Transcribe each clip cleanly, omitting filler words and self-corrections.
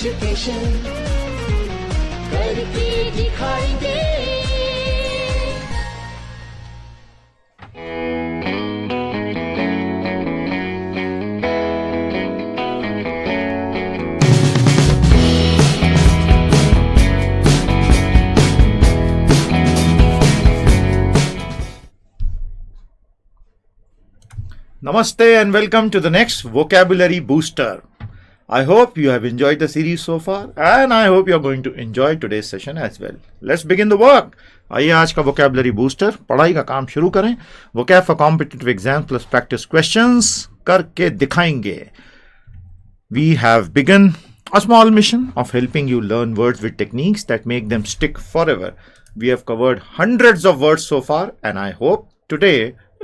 Education करके दिखाएंगे। Namaste and welcome to the next Vocabulary Booster. I hope you have enjoyed the series so far and I hope you are going to enjoy today's session as well. Let's begin the work. आइए आज का Vocabulary Booster पढ़ाई का काम शुरू करें. Vocab for competitive exams plus practice questions करके दिखाएंगे. We have begun a small mission of helping you learn words with techniques that make them stick forever. We have covered hundreds of words so far and I hope today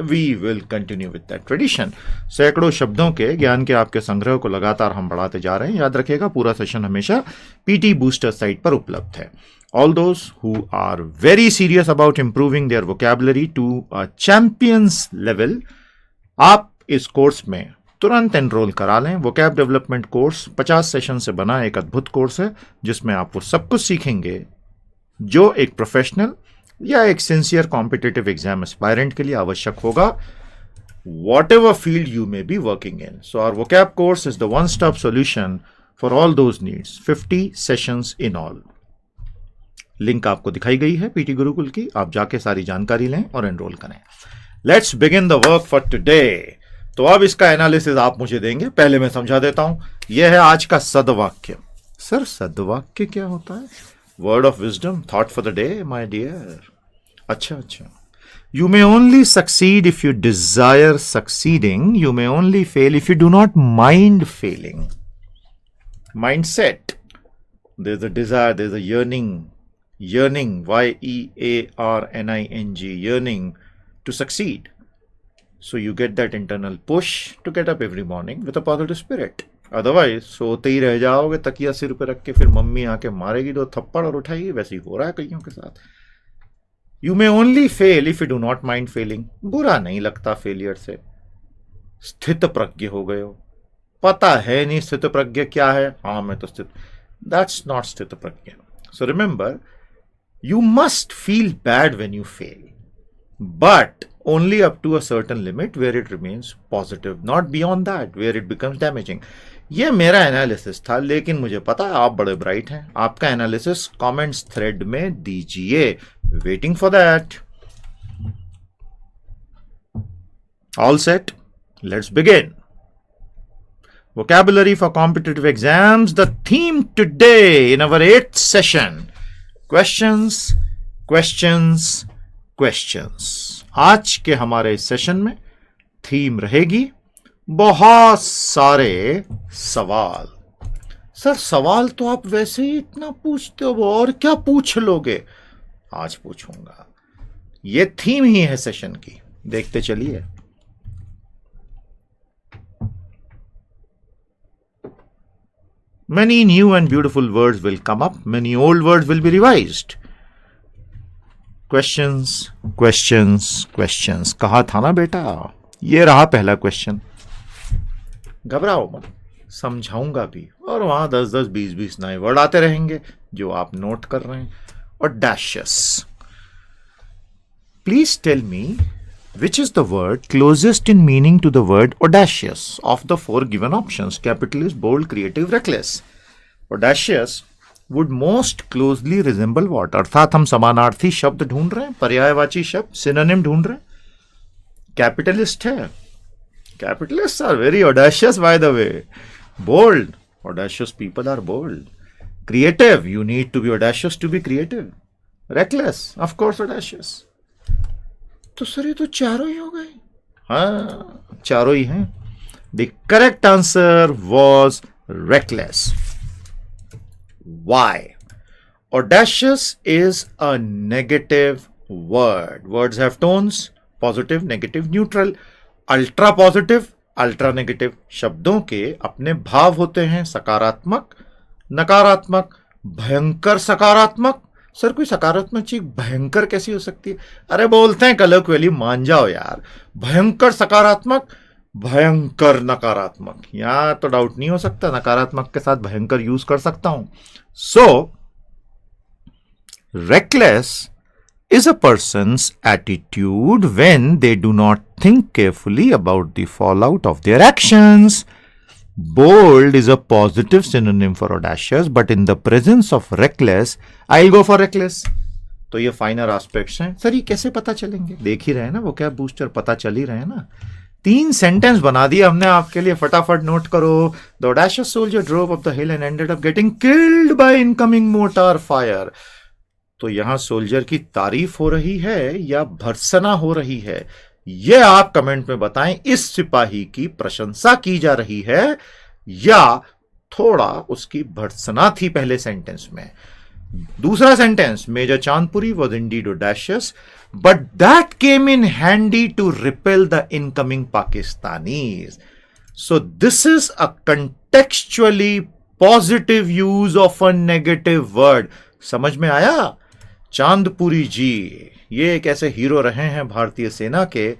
We will continue with that tradition. सैकड़ों शब्दों के ज्ञान के आपके संग्रह को लगातार हम बढ़ाते जा रहे हैं. याद रखिएगा पूरा सेशन हमेशा पीटी बूस्टर साइट पर उपलब्ध है. All those who are very serious about improving their vocabulary to a champions level, आप इस कोर्स में तुरंत एनरोल करा लें. वोकैब डेवलपमेंट कोर्स 50 सेशन से बना एक अद्भुत कोर्स है जिसमें आप वो सब कुछ सीखेंगे जो एक प्रोफेशनल या एक सिंसियर कॉम्पिटिटिव एग्जाम एस्पायरेंट के लिए आवश्यक होगा, whatever field you may be working in. So our vocab course is the one stop solution for all those needs. 50 sessions in all. Link आपको दिखाई गई है पीटी गुरुकुल की. आप जाके सारी जानकारी लें और एनरोल करें. Let's begin the work for today. तो अब इसका एनालिसिस आप मुझे देंगे. पहले मैं समझा देता हूं. यह है आज का सदवाक्य. सर सदवाक्य क्या होता है? Word of wisdom, thought for the day, my dear. अच्छा. You may only succeed if you desire succeeding. You may only fail if you do not mind failing. Mindset. There's a desire, there's a yearning. Yearning, yearning, yearning to succeed. So you get that internal push to get up every morning with a positive spirit. Otherwise सोते ही रह जाओगे तकिया सिर पे रख के, फिर mummy आके मारेगी 2 थप्पड़ और उठाएगी. वैसे ही हो रहा है कईयों के साथ. You may only fail if you do not mind failing. बुरा नहीं लगता फेलियर से. स्थित प्रज्ञ हो गए हो. पता है नहीं स्थित प्रज्ञ क्या है. हाँ मैं तो स्थित. दैट्स नॉट स्थित प्रज्ञ. So remember, you must feel bad when you fail, but only up to a certain limit where it remains positive, not beyond that where it becomes damaging. ये मेरा एनालिसिस था, लेकिन मुझे पता है आप बड़े ब्राइट हैं. आपका एनालिसिस कमेंट्स थ्रेड में दीजिए. Waiting for that. All set. Let's begin. Vocabulary for competitive exams. The theme today in our 8th session. Questions, questions, questions. आज के हमारे इस सेशन में थीम रहेगी बहुत सारे सवाल. सर सवाल तो आप वैसे ही इतना पूछते हो, और क्या पूछ लोगे? आज पूछूंगा. ये थीम ही है सेशन की. देखते चलिए. Many new and beautiful words will come up. Many old words will be revised. Questions questions questions. कहा था ना बेटा. ये रहा पहला क्वेश्चन. घबराओ मत, समझाऊंगा भी, और वहां 10-10, 20-20 नए वर्ड आते रहेंगे जो आप नोट कर रहे हैं. Audacious. Please tell me which is the word closest in meaning to the word audacious of the 4 given options: capitalist, bold, creative, reckless. Audacious would most closely resemble what? अर्थात हम समानार्थी शब्द ढूंढ रहे हैं, पर्यायवाची शब्द, सिनोनिम ढूंढ रहे हैं. कैपिटलिस्ट है. Capitalist are very audacious by the way. Bold, audacious people are bold. Creative, you need to be audacious to be creative. Reckless, of course audacious. तो सर ये तो चारों ही हो गए. हाँ चारों ही हैं. The correct answer was reckless. Why? Audacious is a negative word. Words have tones: positive, negative, neutral. Ultra positive, ultra negative. शब्दों के अपने भाव होते हैं. सकारात्मक, नकारात्मक, भयंकर सकारात्मक. सर कोई सकारात्मक चीज भयंकर कैसी हो सकती है? अरे बोलते हैं कलोक्वियली, मान जाओ यार. भयंकर सकारात्मक, भयंकर नकारात्मक, यहां तो डाउट नहीं हो सकता, नकारात्मक के साथ भयंकर यूज कर सकता हूं. सो reckless is a person's attitude when they do not think carefully about the fallout of their actions. Bold is a positive synonym for audacious, but in the presence of reckless, I'll go for reckless. तो ये final aspects हैं. Sir ये कैसे पता चलेंगे? देख ही रहे हैं ना, वो क्या बूस्टर पता चल ही रहे हैं ना. 3 सेंटेंस बना दिए हमने आपके लिए, फटाफट नोट करो. The audacious soldier drove up the hill and ended up getting killed by incoming mortar fire. तो यहां सोल्जर की तारीफ हो रही है या भर्त्सना हो रही है, यह आप कमेंट में बताएं. इस सिपाही की प्रशंसा की जा रही है या थोड़ा उसकी भर्त्सना थी पहले सेंटेंस में. दूसरा sentence, major Chandpuri was indeed audacious but that came in handy to repel the incoming Pakistanis. So this is a contextually positive use of a negative word. समझ में आया? चांदपुरी जी ये एक ऐसे हीरो रहे हैं भारतीय सेना के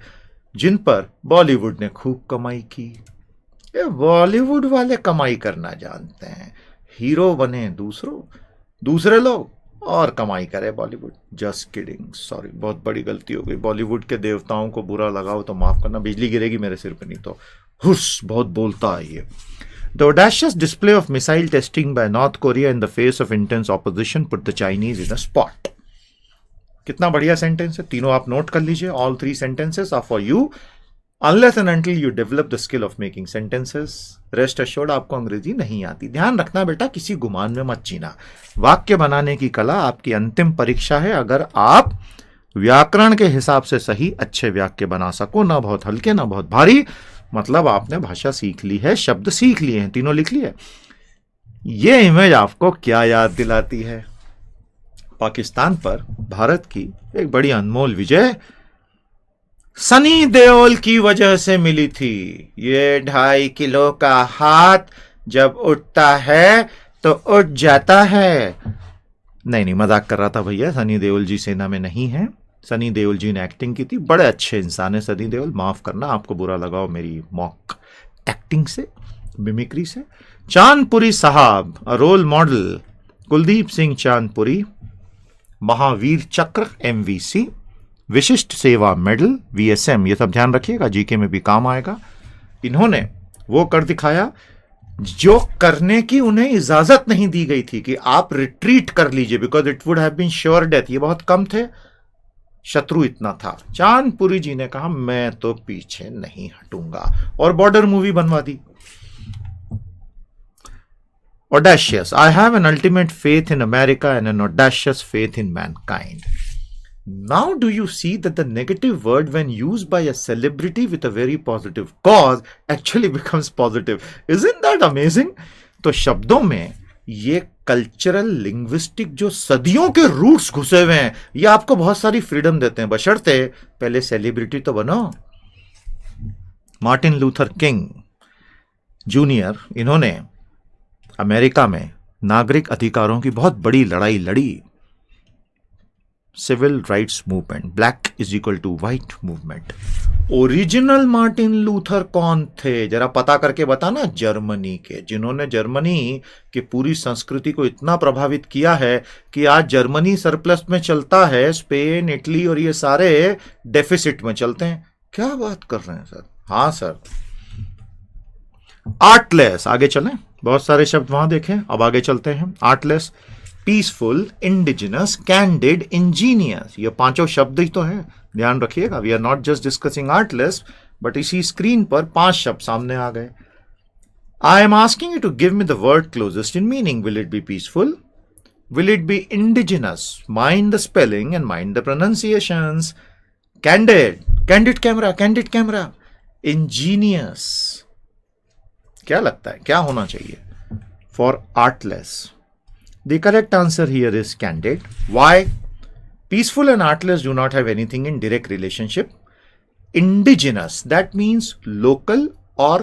जिन पर बॉलीवुड ने खूब कमाई की. ये बॉलीवुड वाले कमाई करना जानते हैं. हीरो बने दूसरे लोग और कमाई करे बॉलीवुड. जस्ट किडिंग, सॉरी, बहुत बड़ी गलती हो गई. बॉलीवुड के देवताओं को बुरा लगाओ तो माफ करना, बिजली गिरेगी मेरे सिर पे नहीं तो. हुस, बहुत बोलता है ये. The audacious display of missile testing by North Korea in the face of intense opposition put the Chinese in a spot. कितना बढ़िया सेंटेंस है, तीनों आप नोट कर लीजिए. All 3 sentences are for you unless and until you develop the skill of making sentences. Rest assured आपको अंग्रेजी नहीं आती. ध्यान रखना बेटा, किसी गुमान में मत जीना. वाक्य बनाने की कला आपकी अंतिम परीक्षा है. अगर आप व्याकरण के हिसाब से सही अच्छे वाक्य बना सको, ना बहुत हल्के ना बहुत भारी, मतलब आपने भाषा सीख ली है, शब्द सीख लिए हैं, तीनों लिख लिए. ये इमेज आपको क्या याद दिलाती है? पाकिस्तान पर भारत की एक बड़ी अनमोल विजय सनी देओल की वजह से मिली थी. ये 2.5 किलो का हाथ जब उठता है तो उठ जाता है. नहीं, मजाक कर रहा था भैया. सनी देओल जी सेना में नहीं है. सनी देओल जी ने एक्टिंग की थी. बड़े अच्छे इंसान है सनी देओल, माफ करना आपको बुरा लगाओ मेरी मॉक एक्टिंग से, मिमिक्री से. चांदपुरी साहब, रोल मॉडल कुलदीप सिंह चांदपुरी, महावीर चक्र MVC, विशिष्ट सेवा मेडल VSM, ये सब ध्यान रखिएगा, जीके में भी काम आएगा. इन्होंने वो कर दिखाया जो करने की उन्हें इजाजत नहीं दी गई थी कि आप रिट्रीट कर लीजिए, because it would have been sure death. ये बहुत कम थे, शत्रु इतना था. चांदपुरी जी ने कहा मैं तो पीछे नहीं हटूंगा और बॉर्डर मूवी बनवा दी. Audacious. I have an ultimate faith in America and an audacious faith in mankind. Now do you see that the negative word when used by a celebrity with a very positive cause actually becomes positive? Isn't that amazing? तो शब्दों में ये cultural linguistic जो सदियों के roots घुसे हुए हैं, ये आपको बहुत सारी फ्रीडम देते हैं, बशर्ते पहले सेलिब्रिटी तो बनो. मार्टिन लूथर किंग जूनियर, इन्होंने अमेरिका में नागरिक अधिकारों की बहुत बड़ी लड़ाई लड़ी. Civil rights movement, black is equal to white movement. Original Martin Luther कौन थे जरा पता करके बताना. जर्मनी के, जिन्होंने जर्मनी की पूरी संस्कृति को इतना प्रभावित किया है कि आज जर्मनी सरप्लस में चलता है, स्पेन, इटली और ये सारे डेफिसिट में चलते हैं. क्या बात कर रहे हैं सर? हाँ सर. आर्टलेस, आगे चलें, बहुत सारे शब्द वहां देखें. अब आगे चलते हैं. Artless, peaceful, indigenous, candid, ingenious, ये 5 शब्द ही तो हैं, ध्यान रखिएगा. We are not just discussing artless, but इसी स्क्रीन पर 5 शब्द सामने आ गए. I am asking you to give me the word closest in meaning. Will it be peaceful? Will it be indigenous? Mind the spelling and mind the pronunciations. Candid, candid camera. Ingenious, क्या लगता है क्या होना चाहिए for artless? The correct answer here is candid. Why? Peaceful and artless do not have anything in direct relationship. Indigenous, that means local or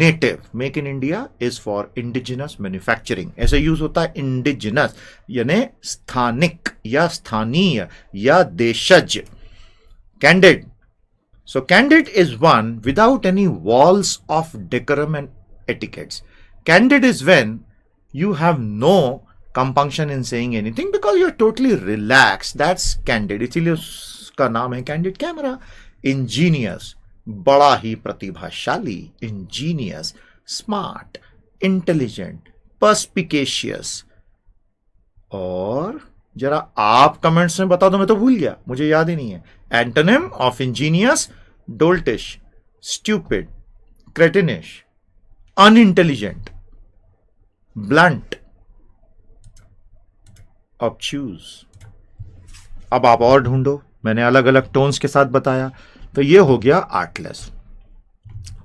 native. Make in India is for indigenous manufacturing. ऐसे use होता है indigenous, यानी स्थानिक या स्थानीय या देशज. Candid, So candid is one without any walls of decorum and etiquettes. Candid is when you have no compunction in saying anything because you're totally relaxed. That's candid. इसीलिए उसका नाम है candid camera. Ingenious, बड़ा ही प्रतिभाशाली. Ingenious, smart, intelligent, perspicacious. और जरा आप comments में बता दो, मैं तो भूल गया, मुझे याद ही नहीं है. Antonym of ingenious, doltish, stupid, cretinish, unintelligent, blunt, obtuse. अब आप और ढूंढो, मैंने अलग अलग टोन्स के साथ बताया. तो ये हो गया आर्टलेस.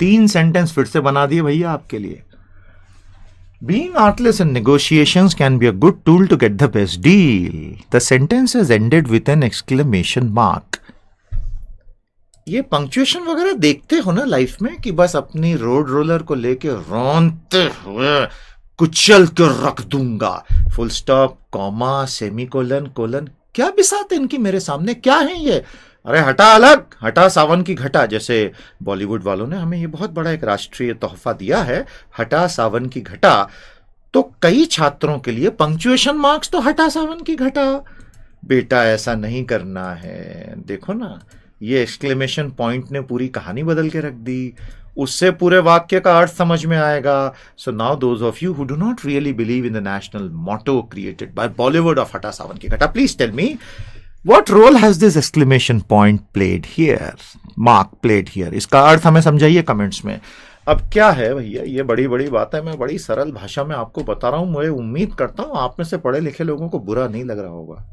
3 सेंटेंस फिर से बना दिए भैया आपके लिए. Being artless in negotiations can be a good tool to get the best deal. The sentence is ended with an exclamation mark. ये पंक्चुएशन वगैरह देखते हो ना लाइफ में कि बस अपनी रोड रोलर को लेके रौंदते हुए कुचल के रख दूंगा. Full stop, comma, semicolon, colon. क्या बिसात है इनकी मेरे सामने, क्या है ये? अरे हटा अलग, हटा सावन की घटा. जैसे बॉलीवुड वालों ने हमें ये बहुत बड़ा एक राष्ट्रीय तोहफा दिया है, हटा सावन की घटा. तो कई छात्रों के लिए पंक्चुएशन मार्क्स तो हटा सावन की घटा. बेटा ऐसा नहीं करना है. देखो ना, ये एक्सक्लेमेशन पॉइंट ने पूरी कहानी बदल के रख दी. उससे पूरे वाक्य का अर्थ समझ में आएगा. So now those of you who do not really believe in the national motto created by Bollywood of हटा सावन की घटा, please tell me, what role has this exclamation point played here, mark played here? इसका अर्थ हमें समझाइए comments में. अब क्या है भैया, ये बड़ी बड़ी बात है, मैं बड़ी सरल भाषा में आपको बता रहा हूं. मैं उम्मीद करता हूं आप में से पढ़े लिखे लोगों को बुरा नहीं लग रहा होगा.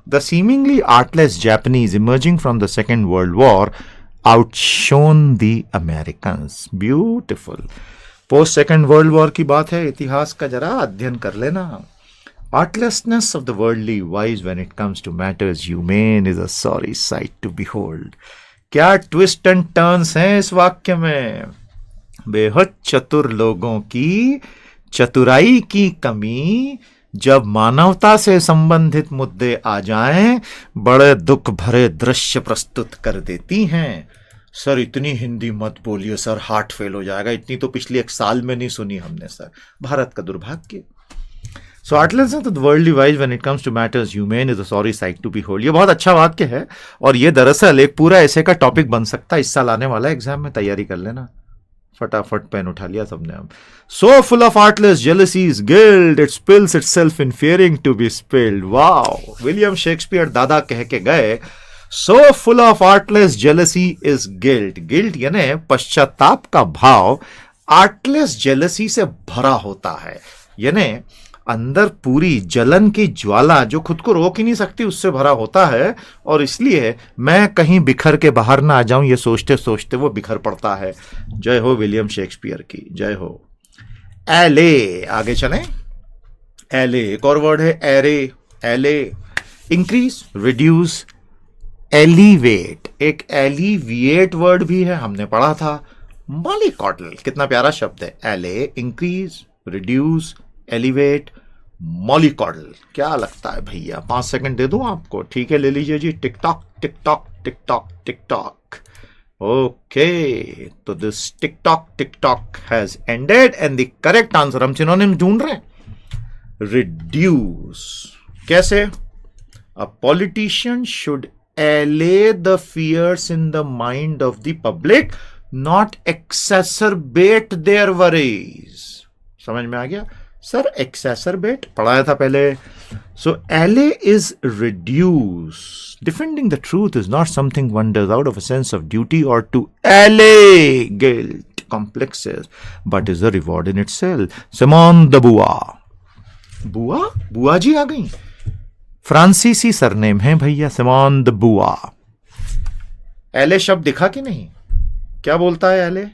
The seemingly artless Japanese emerging from the Second World War outshone the Americans. Beautiful. Post Second World War की बात है, इतिहास का जरा अध्ययन कर लेना. Artlessness of the worldly wise when it comes to matters humane is a sorry sight to behold. क्या ट्विस्ट एंड टर्न्स हैं इस वाक्य में. बेहद चतुर लोगों की चतुराई की कमी जब मानवता से संबंधित मुद्दे आ जाएं, बड़े दुख भरे दृश्य प्रस्तुत कर देती हैं. सर इतनी हिंदी मत बोलिए सर, हार्ट फेल हो जाएगा. इतनी तो पिछले 1 साल में नहीं सुनी हमने सर. भारत का दुर्भाग्य. So artlessness of the worldly wise when it comes to matters humane is a sorry sight to behold. ये बहुत अच्छा वाक्य है और ये दरअसल एक पूरा ऐसे का टॉपिक बन सकता है. इस साल आने वाला एग्जाम में, तैयारी कर लेना. फटाफट पेन उठा लिया सबने. हम so full of artless jealousies guilt it spills itself in fearing to be spilled. wow, William Shakespeare दादा कह के गए, so full of artless jealousy is guilt. guilt यानी पश्चाताप का भाव artless jealousy से भरा होता है. यानी अंदर पूरी जलन की ज्वाला जो खुद को रोक ही नहीं सकती उससे भरा होता है. और इसलिए मैं कहीं बिखर के बाहर ना आ जाऊं ये सोचते सोचते वो बिखर पड़ता है. जय हो विलियम शेक्सपियर की, जय हो. एले, आगे चलें. एले एक और वर्ड है, एरे, एले. Increase, reduce, elevate. एक एलिविएट वर्ड भी है, हमने पढ़ा था. मॉलिकॉडल, कितना प्यारा शब्द है. एले, इंक्रीज, रिड्यूस, एलिवेट, मॉलिकॉडल. क्या लगता है भैया, 5 सेकंड दे दूं आपको? ठीक है, ले लीजिए जी. Tick tock tick tock tick tock tick tock. Okay, तो this tick tock has ended and the correct answer, हम सिनोनिम ढूंढ रहे हैं. रिड्यूस. कैसे? A politician should allay the fears in the mind of the public, not exacerbate their worries. समझ में आ गया sir? exacerbate पढ़ाया था पहले. So allay is reduce. Defending the truth is not something one does out of a sense of duty or to allay guilt complexes, but is a reward in itself. Simone de Beauvoir. बुआ जी आ गई. फ्रांसीसी surname है भैया, Simone de Beauvoir. एले शब्द दिखा कि नहीं? क्या बोलता है एले?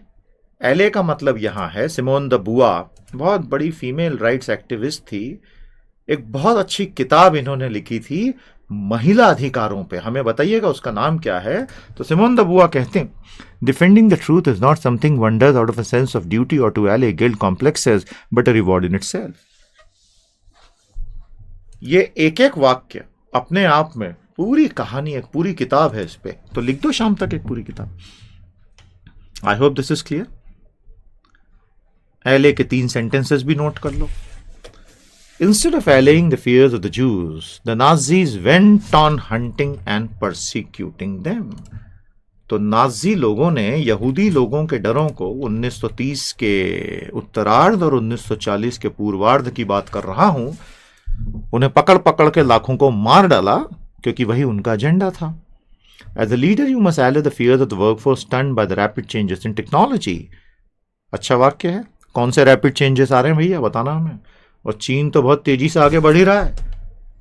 एले का मतलब यहां है, सिमोन de Beauvoir बहुत बड़ी फीमेल राइट्स एक्टिविस्ट थी. एक बहुत अच्छी किताब इन्होंने लिखी थी महिला अधिकारों पे. हमें बताइएगा उसका नाम क्या है. तो सिमोन de Beauvoir कहते हैं, defending the truth is not something one does out of a sense of duty और टू एले guilt complexes, but a reward in itself. ये एक एक वाक्य अपने आप में पूरी कहानी, एक पूरी किताब है इस पे, तो लिख दो शाम तक एक पूरी किताब। I hope this is clear. एले के 3 सेंटेंसेस भी नोट कर लो। Instead of allaying the fears of the Jews, the Nazis went on hunting and persecuting them. तो नाजी लोगों ने यहूदी लोगों के डरों को 1930 के उत्तरार्ध और 1940 के पूर्वार्ध की बात कर रहा हूं, उन्हें पकड़ पकड़ के लाखों को मार डाला, क्योंकि वही उनका एजेंडा था। As a leader, you must allay the fears of the workforce stunned by the rapid changes in technology. अच्छा वाक्य है। कौन से रैपिड चेंजेस आ रहे हैं भैया, बताना हमें। और चीन तो बहुत तेजी से आगे बढ़ ही रहा है,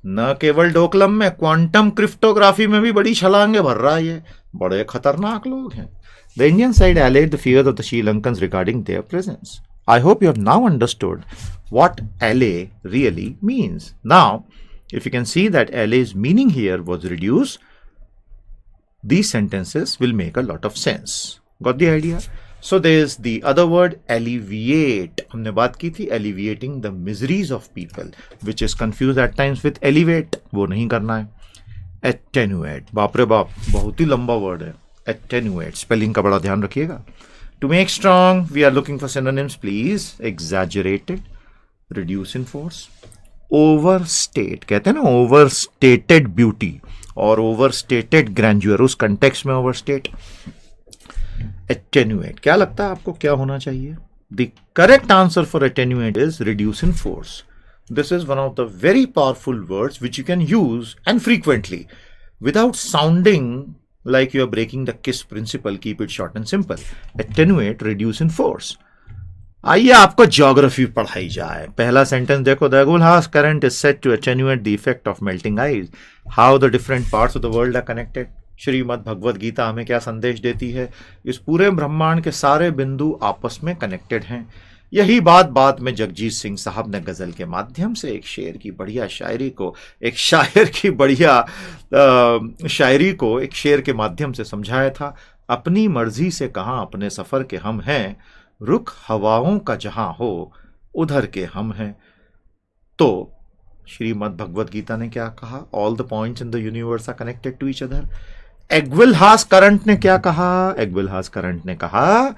न केवल डोकलम में, क्वांटम क्रिप्टोग्राफी में भी बड़ी छलांगे भर रहा है। ये बड़े खतरनाक लोग हैं। The Indian side allayed the fears of the Sri Lankans regarding their presence. I hope you have now understood what allay really means. Now, if you can see that allay's meaning here was reduce, these sentences will make a lot of sense. Got the idea? So there is the other word alleviate. हमने बात की थी alleviating the miseries of people, which is confused at times with elevate. वो नहीं करना है। attenuate, बाप रे बाप, बहुत ही लंबा वर्ड है। attenuate, स्पेलिंग का बड़ा ध्यान रखिएगा। To make strong, we are looking for synonyms, please. Exaggerated, reduce in force, overstate, कहते हैं ना overstated beauty और overstated grandeur, उस context में overstate। attenuate, क्या लगता है आपको क्या होना चाहिए? The correct answer for attenuate is reduce in force. This is one of the very powerful words which you can use and frequently without sounding like you are breaking the KISS principle. Keep it short and simple. Attenuate, reduce in force. आइए आपको geography पढ़ाई जाए। पहला sentence देखो, the Eguilhaus current is said to attenuate the effect of melting ice. How the different parts of the world are connected. Shrimad Bhagavad Gita हमें क्या संदेश देती है? इस पूरे ब्रह्मांड के सारे बिंदु आपस में कनेक्टेड हैं। यही बात में जगजीत सिंह साहब ने गजल के माध्यम से एक शेर की बढ़िया शायरी को, एक शायर की बढ़िया शायरी को एक शेर के माध्यम से समझाया था। अपनी मर्जी से कहाँ अपने सफर के हम हैं, रुख हवाओं का जहां हो उधर के हम हैं। तो श्रीमद् भगवद गीता ने क्या कहा? All the points in the universe are connected to each other. एग्विलहास करंट ने क्या कहा? एग्विलहास करंट ने कहा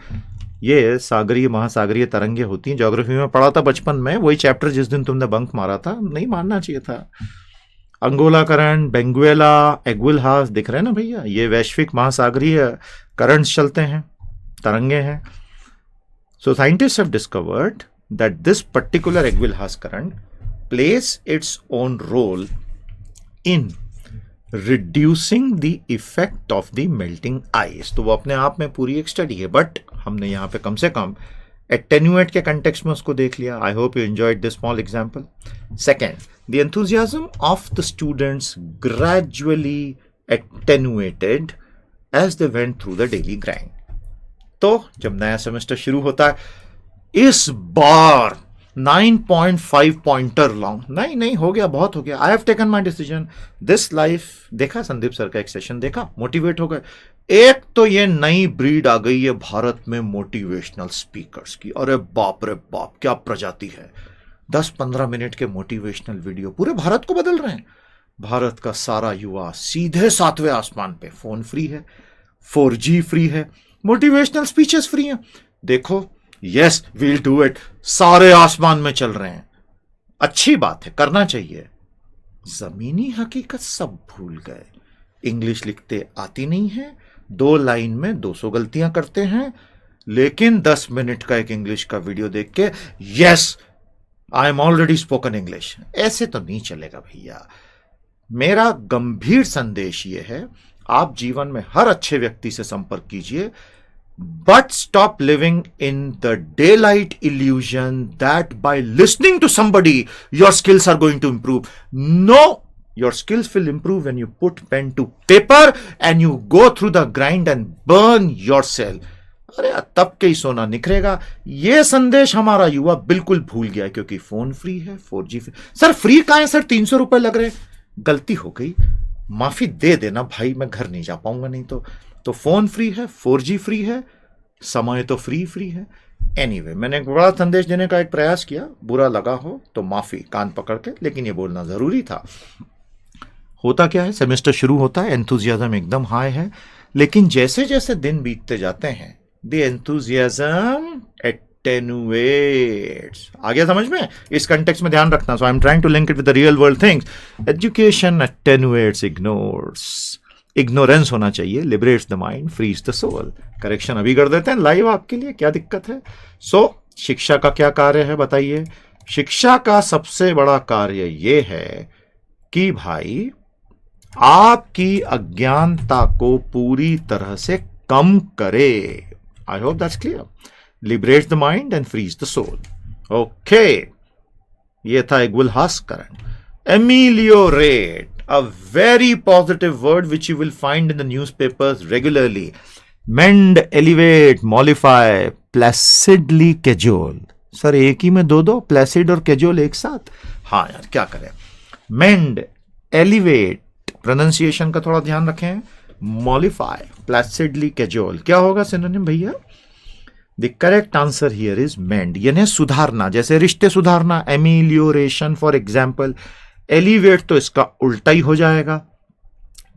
ये सागरीय महासागरीय तरंगे होती हैं। ज्योग्राफी में पढ़ा था बचपन में, वही चैप्टर जिस दिन तुमने बंक मारा था, नहीं मारना चाहिए था। अंगोला करंट, बेंगुएला, एग्विलहास, दिख रहे हैं ना भैया, ये वैश्विक महासागरीय करंट्स चलते हैं, तरंगे हैं। So scientists have discovered that this particular Eguilhaus current plays its own role in reducing the effect of the melting ice. तो वो अपने आप में पूरी एक स्टडी है, बट हमने यहाँ पे कम से कम attenuate के context में उसको देख लिया। I hope you enjoyed this small example. Second, the enthusiasm of the students gradually attenuated as they went through the daily grind. तो जब नया सेमेस्टर शुरू होता है, इस बार 9.5 पॉइंटर लॉन्ग नहीं हो गया, बहुत हो गया। I have taken my decision this life. देखा संदीप सर का एक सेशन, देखा, मोटिवेट हो गए। एक तो ये नई ब्रीड आ गई है भारत में मोटिवेशनल स्पीकर्स की। अरे बाप रे बाप, क्या प्रजाति है। 10-15 मिनट के मोटिवेशनल वीडियो पूरे भारत को बदल रहे हैं। भारत का सारा युवा सीधे 7वें आसमान पे। फोन फ्री है, 4G फ्री है, मोटिवेशनल स्पीचेस फ्री हैं। देखो, यस वील डू इट, सारे आसमान में चल रहे हैं। अच्छी बात है, करना चाहिए। जमीनी हकीकत सब भूल गए। इंग्लिश लिखते आती नहीं है, 2 लाइन में 200 गलतियां करते हैं, लेकिन 10 मिनट का एक इंग्लिश का वीडियो देख के yes I am already spoken English. ऐसे तो नहीं चलेगा भैया। मेरा गंभीर संदेश ये है, आप जीवन में हर अच्छे व्यक्ति से संपर्क कीजिए, but stop living in the day light illusion that by listening to somebody your skills are going to improve. No, your skills will improve when you put pen to paper and you go through the grind and burn your cell. अरे तब के ही सोना निखरेगा। यह संदेश हमारा युवा बिल्कुल भूल गया है, क्योंकि फोन फ्री है, 4G फ्री। सर फ्री कहां है सर? 300 रुपए लग रहे। गलती हो गई, माफी दे देना भाई, मैं घर नहीं जा पाऊंगा नहीं तो फोन फ्री है, 4G फ्री है, समय तो फ्री है। एनीवे, मैंने एक बड़ा संदेश देने का एक प्रयास किया, बुरा लगा हो तो माफी, कान पकड़ के, लेकिन ये बोलना जरूरी था। होता क्या है, सेमेस्टर शुरू होता है, एंथुजियाज्म एकदम हाई है, लेकिन जैसे जैसे दिन बीतते जाते हैं द एंथुजियाज्म एटेनुएट्स। आ गया समझ में? इस कंटेक्स्ट में ध्यान रखना। So I am trying to link it with the real world things. Education attenuates, ignores, ignorance होना चाहिए, liberates the mind, frees the soul. Correction अभी कर देते हैं लाइव आपके लिए, क्या दिक्कत है? शिक्षा का क्या कार्य है बताइए? शिक्षा का सबसे बड़ा कार्य यह है कि भाई आपकी अज्ञानता को पूरी तरह से कम करे। I hope that's clear. Liberates the mind and frees the soul. Okay, ये था इक्विल हास्करन। Ameliorate, a very positive word which you will find in the newspapers regularly. Mend, elevate, mollify, placidly cajole. Sir एक ही में दो Placid और casual एक साथ? हाँ यार, क्या करें। मेंड, एलिवेट, प्रोनाउंसिएशन का थोड़ा ध्यान रखें। मॉलिफाई, प्लेसिडली कैजुअल, क्या होगा सिनोनिम भैया? The correct answer here is mend, यानी सुधारना, जैसे रिश्ते सुधारना, एमिलियोरेशन फॉर एग्जाम्पल। एलिवेट तो इसका उल्टा ही हो जाएगा।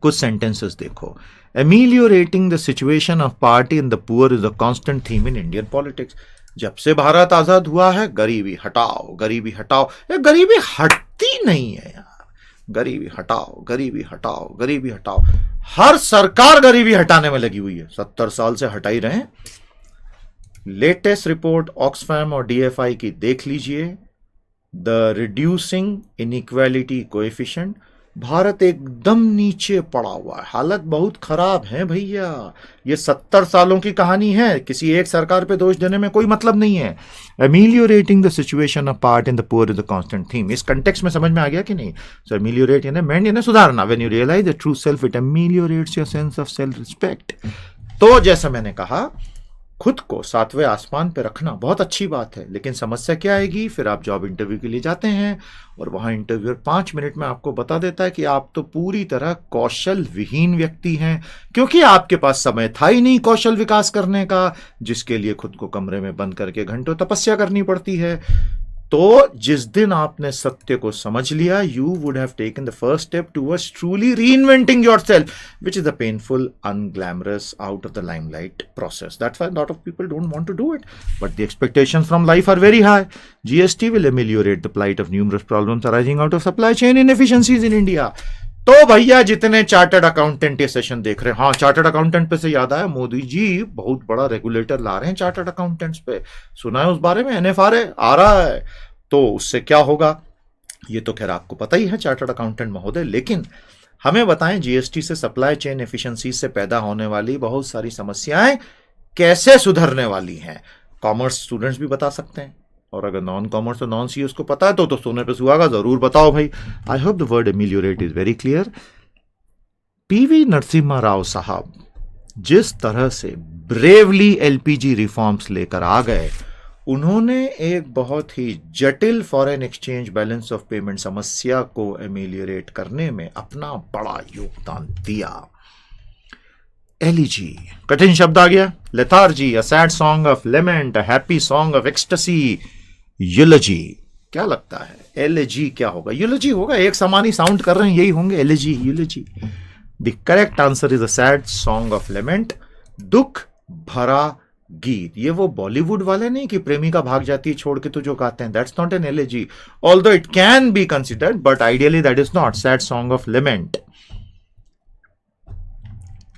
कुछ सेंटेंसेस देखो। Ameliorating the situation of party in the poor is a constant theme in Indian politics. जब से भारत आजाद हुआ है, गरीबी हटाओ, गरीबी हटाओ। ये गरीबी हटती नहीं है यार। गरीबी हटाओ, गरीबी हटाओ, गरीबी हटाओ। हर सरकार गरीबी हटाने में लगी हुई है, 70 साल से हटा ही रहे हैं। लेटेस्ट रिपोर्ट ऑक्सफैम और डीएफआई की देख लीजिए, the reducing inequality coefficient. Bharat एकदम नीचे पड़ा हुआ है, हालत बहुत खराब है भैया। ये 70 सालों की कहानी है, किसी एक सरकार पे दोष देने में कोई मतलब नहीं है। Ameliorating the situation of part in the poor is the constant theme. इस कंटेक्स्ट में समझ में आ गया कि नहीं? सो एमिलियोरेट यानी मेंड यानी सुधारना। When you realise the true self, it ameliorates your sense of self respect. तो जैसा मैंने कहा, खुद को 7वें आसमान पे रखना बहुत अच्छी बात है, लेकिन समस्या क्या आएगी? फिर आप जॉब इंटरव्यू के लिए जाते हैं और वहां इंटरव्यूअर 5 मिनट में आपको बता देता है कि आप तो पूरी तरह कौशल विहीन व्यक्ति हैं, क्योंकि आपके पास समय था ही नहीं कौशल विकास करने का, जिसके लिए खुद को कमरे में बंद करके घंटों तपस्या करनी पड़ती है। तो जिस दिन आपने सत्य को समझ लिया, you would have taken the first step towards truly reinventing yourself, which is the painful, unglamorous, out of the limelight process. That's why a lot of people don't want to do it. But the expectations from life are very high. GST will ameliorate the plight of numerous problems arising out of supply chain inefficiencies in India. तो भैया जितने chartered accountant ये session देख रहे हैं, हाँ chartered accountant पे से याद आया, मोदी जी बहुत बड़ा रेगुलेटर ला रहे हैं चार्टर्ड अकाउंटेंट्स पे। सुना है उस बारे में? NFRA आ रहा है। तो उससे क्या होगा ये तो खैर आपको पता ही है चार्टर्ड अकाउंटेंट महोदय, लेकिन हमें बताएं जीएसटी से सप्लाई चेन एफिशिएंसी से पैदा होने वाली बहुत सारी समस्याएं कैसे सुधरने वाली हैं। कॉमर्स स्टूडेंट्स भी बता सकते हैं, और अगर नॉन कॉमर्स और नॉन सी उसको पता है तो सोने पे सुहागा, जरूर बताओ भाई। I hope the word ameliorate is very clear. PV Narasimha Rao साहब जिस तरह से ब्रेवली एलपीजी रिफॉर्म्स लेकर आ गए, उन्होंने एक बहुत ही जटिल foreign exchange balance of payment समस्या को एमिलियोरेट करने में अपना बड़ा योगदान दिया। एलिजी, कठिन शब्द आ गया। Lethargy, a sad song of lament, a happy song of ecstasy. Eulogy, क्या लगता है एलिजी क्या होगा? यूलॉजी होगा, एक समान ही साउंड कर रहे हैं, यही होंगे elegy eulogy. The correct answer is a sad song of lament, दुख भरा गीत। ये वो बॉलीवुड वाले नहीं कि प्रेमिका भाग जाती है छोड़ के तो जो गाते हैं, that's not an elegy, although it can be considered, but ideally that is not. Sad song of lament.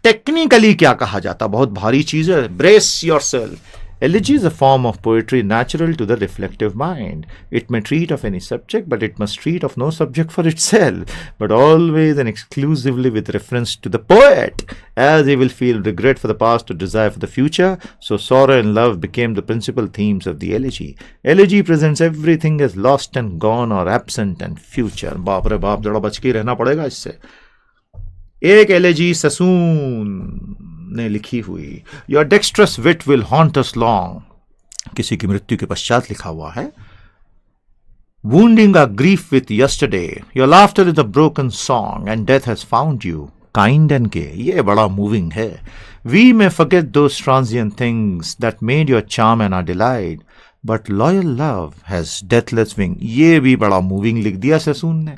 Technically क्या कहा जाता? बहुत भारी चीज है, brace yourself. Elegy is a form of poetry natural to the reflective mind. It may treat of any subject, but it must treat of no subject for itself, but always and exclusively with reference to the poet, as he will feel regret for the past or desire for the future. So sorrow and love became the principal themes of the elegy. Elegy presents everything as lost and gone or absent and future. बाप रे बाप, जरा बच के रहना पड़ेगा इससे। एक एलिजी ससून ने लिखी हुई, your dextrous wit will haunt us long, किसी की मृत्यु के पश्चात लिखा हुआ है। Wounding a grief with yesterday, your laughter is a broken song and death has found you kind and gay. ये बड़ा मूविंग है। We may forget those transient things that made your charm and our delight, but loyal love has deathless wing. ये भी बड़ा moving लिख दिया ससून ने।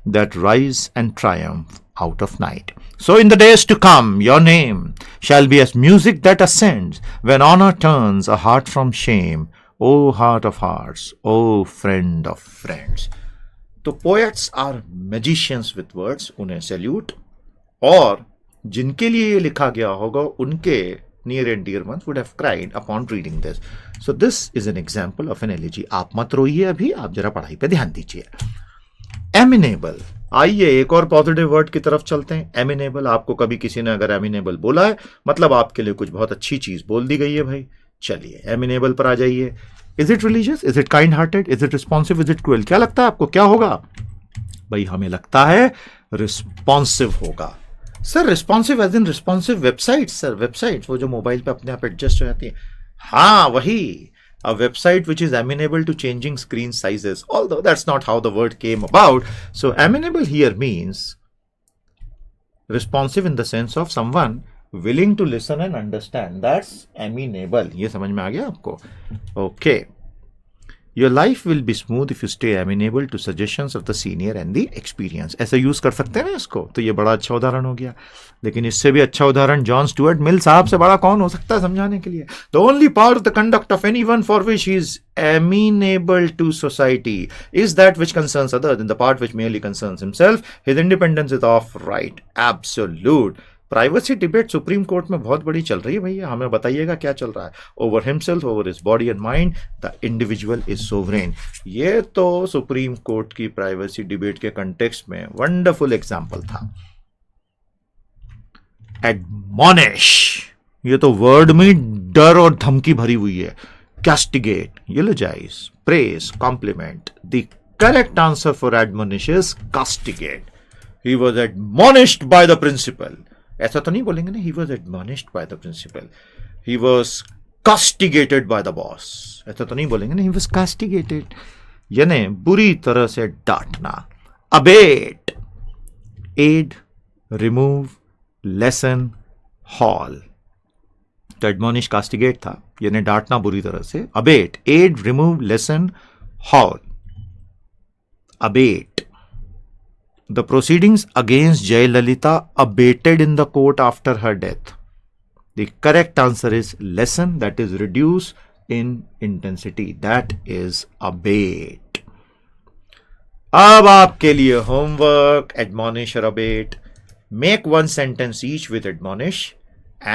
that rise and triumph out of night. So in the days to come, your name shall be as music that ascends when honor turns a heart from shame. O heart of hearts, O friend of friends. तो poets are magicians with words, उन्हें salute. और जिनके लिए ये लिखा गया होगा उनके near and dear ones would have cried upon reading this. So this is an example of an elegy. आप मत रोइए अभी, आप जरा पढ़ाई पे ध्यान दीजिए. Amenable. आइए एक और पॉजिटिव वर्ड की तरफ चलते हैं. Amenable. आपको कभी किसी ने अगर amenable बोला है मतलब आपके लिए कुछ बहुत अच्छी चीज बोल दी गई है भाई. चलिए Amenable पर आ जाइए. Is it religious? Is it kind hearted? Is it responsive? Is it cruel? क्या लगता है आपको क्या होगा भाई? हमें लगता है रिस्पॉन्सिव होगा. Sir responsive as in responsive website. Sir website वो जो मोबाइल पे अपने आप एडजस्ट हो जाती है. हाँ वही. A website which is amenable to changing screen sizes, although that's not how the word came about. So amenable here means responsive in the sense of someone willing to listen and understand. That's amenable. ये समझ में आ गया आपको? Okay. Your life will be smooth if you stay amenable to suggestions of the senior and the experience. ऐसा use कर सकते हैं ना इसको. तो ये बड़ा अच्छा उदाहरण हो गया. लेकिन इससे भी अच्छा उदाहरण जॉन स्टुअर्ट मिल साहब से बड़ा कौन हो सकता है समझाने के लिए. The only part of the conduct of anyone for which he is amenable to society is that which concerns others, and the part which merely concerns himself. His independence is of right. Absolute. Privacy debate supreme court में बहुत बड़ी चल रही है भैया. हमें बताइएगा क्या चल रहा है. Over himself, over his body and mind, the individual is sovereign. ये तो सुप्रीम कोर्ट की प्राइवेसी डिबेट के कंटेक्स्ट में वंडरफुल एग्जांपल था. एडमॉनिश, ये तो वर्ड में डर और धमकी भरी हुई है. Castigate, eulogize, praise, compliment. The correct answer for admonish is castigate. He was admonished by the principal. ऐसा तो नहीं बोलेंगे ना. He was admonished by the principal. He was castigated by the boss. ऐसा तो नहीं बोलेंगे ना. ही वॉज कास्टिगेटेड यानी बुरी तरह से डांटना. Abate, aid, remove, lessen, hall. तो एडमॉनिश कास्टिगेट था यानी डांटना बुरी तरह से. Abate, aid, remove, lessen, hall. Abate. The proceedings against Jayalalitha abated in the court after her death. The correct answer is lessen, that is reduce in intensity. That is abate. अब आपके लिए homework, admonish or abate. Make one sentence each with admonish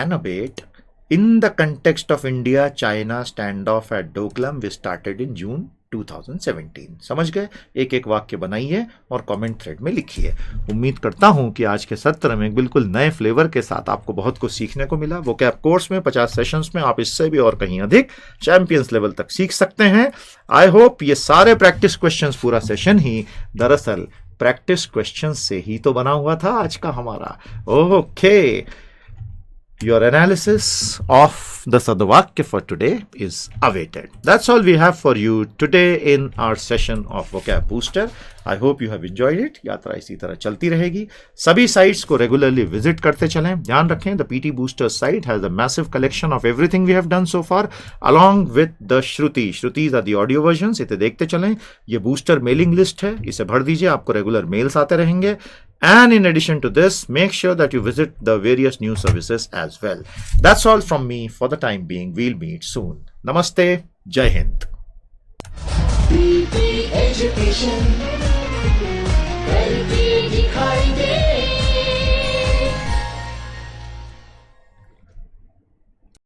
and abate. In the context of India-China standoff at Doklam, we started in June 2017. समझ गए. एक एक वाक्य बनाइए और कमेंट थ्रेड में लिखिए. उम्मीद करता हूं कि आज के सत्र में बिल्कुल नए फ्लेवर के साथ आपको बहुत कुछ सीखने को मिला. वोकैब कोर्स में 50 सेशंस में आप इससे भी और कहीं अधिक चैंपियंस लेवल तक सीख सकते हैं. आई होप ये सारे प्रैक्टिस क्वेश्चंस, पूरा सेशन ही दरअसल प्रैक्टिस क्वेश्चंस से ही तो बना हुआ था आज का हमारा. Okay. Your analysis of the Sadvakya for today is awaited. That's all we have for you today in our session of Vocab Booster. I hope you have enjoyed it. यात्रा इसी तरह चलती रहेगी. सभी साइट्स को रेगुलरली विजिट करते चलें. ध्यान रखें, the PT Booster site has a massive collection of everything we have done so far, along with the Shruti. Shrutis are the audio versions. इसे देखते चलें. ये बूस्टर मेलिंग लिस्ट है, इसे भर दीजिए. आपको रेगुलर मेल्स आते रहेंगे. And in addition to this, make sure that you visit the various news services as well. That's all from me for the time being. We'll meet soon. Namaste. Jai Hind. BP Education.